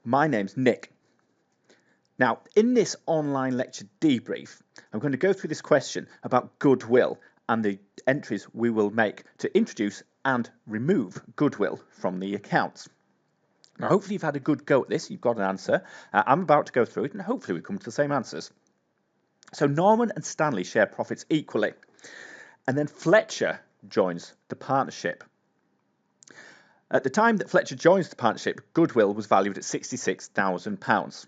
My name's Nick. Now, in this online lecture debrief, I'm going to go through this question about goodwill and the entries we will make to introduce and remove goodwill from the accounts. Now, hopefully you've had a good go at this, you've got an answer. I'm about to go through it and hopefully we come to the same answers. So Norman and Stanley share profits equally, and then Fletcher joins the partnership. At the time that Fletcher joins the partnership, goodwill was valued at £66,000.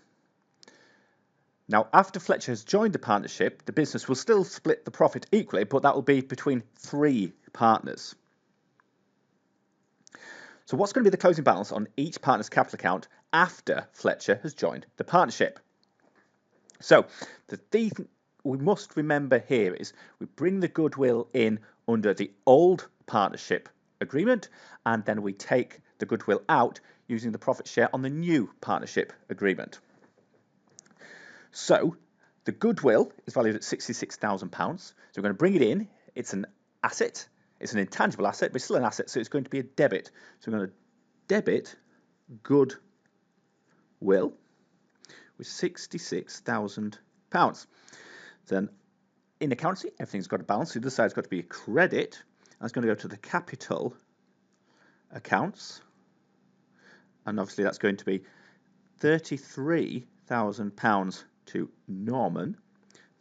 Now, after Fletcher has joined the partnership, the business will still split the profit equally, but that will be between 3 partners. So what's going to be the closing balance on each partner's capital account after Fletcher has joined the partnership? So the thing we must remember here is we bring the goodwill in under the old partnership agreement, and then we take the goodwill out using the profit share on the new partnership agreement. So the goodwill is valued at £66,000. So we're going to bring it in. It's an asset. It's an intangible asset, but it's still an asset, so it's going to be a debit. So we're going to debit goodwill with £66,000. Then in accountancy, everything's got a balance. The other side's got to be a credit. That's going to go to the capital accounts. And obviously that's going to be £33,000 to Norman,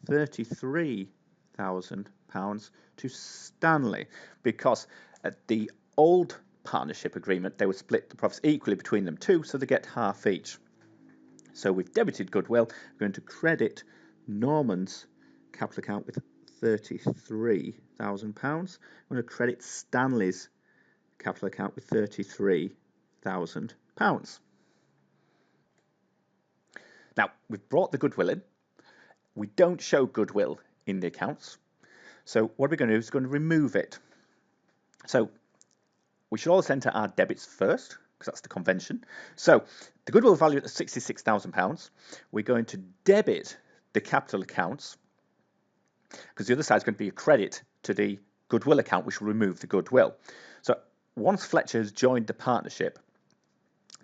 £33,000 to Stanley, because at the old partnership agreement they would split the profits equally between them two, so they get half each. So we've debited goodwill. We're going to credit Norman's capital account with £33,000. We're going to credit Stanley's capital account with £33,000. Now, we've brought the goodwill in. We don't show goodwill in the accounts. So what we're going to do is going to remove it. So we should always enter our debits first, because that's the convention. So the goodwill value at £66,000. We're going to debit the capital accounts, because the other side is going to be a credit to the goodwill account, which will remove the goodwill. So once Fletcher has joined the partnership,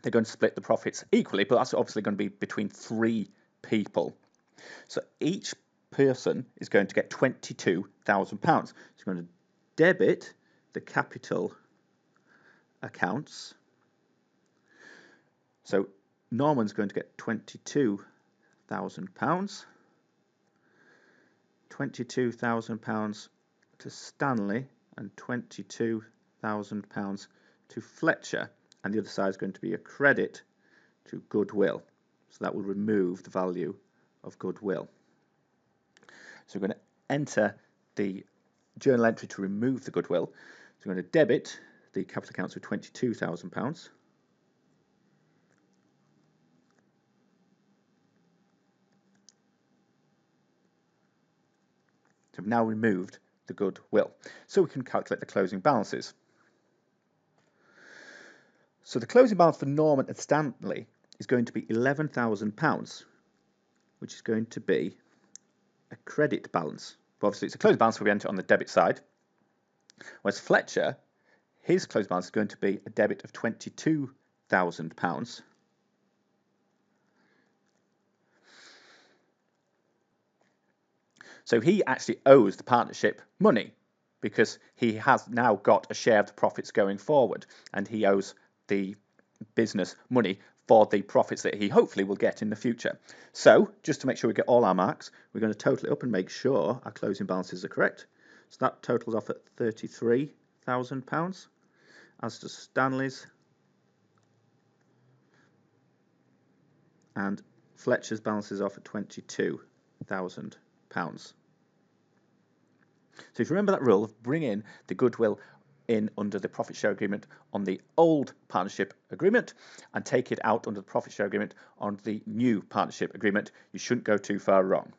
they're going to split the profits equally, but that's obviously going to be between 3 people. So each person is going to get £22,000. So you're going to debit the capital accounts. So Norman's going to get £22,000, £22,000 to Stanley, and £22,000 to Fletcher. And the other side is going to be a credit to goodwill. So that will remove the value of goodwill. So we're going to enter the journal entry to remove the goodwill. So we're going to debit the capital accounts with £22,000. So we've now removed the goodwill. So we can calculate the closing balances. So the closing balance for Norman and Stanley is going to be £11,000, which is going to be a credit balance. But obviously it's a closing balance, so we enter it on the debit side. Whereas Fletcher, his closing balance is going to be a debit of £22,000. So he actually owes the partnership money, because he has now got a share of the profits going forward, and he owes the business money for the profits that he hopefully will get in the future. So just to make sure we get all our marks, we're going to total it up and make sure our closing balances are correct. So that totals off at £33,000, as does Stanley's, and Fletcher's balances off at £22,000. So if you remember that rule of bring in the goodwill in under the profit share agreement on the old partnership agreement and take it out under the profit share agreement on the new partnership agreement, you shouldn't go too far wrong.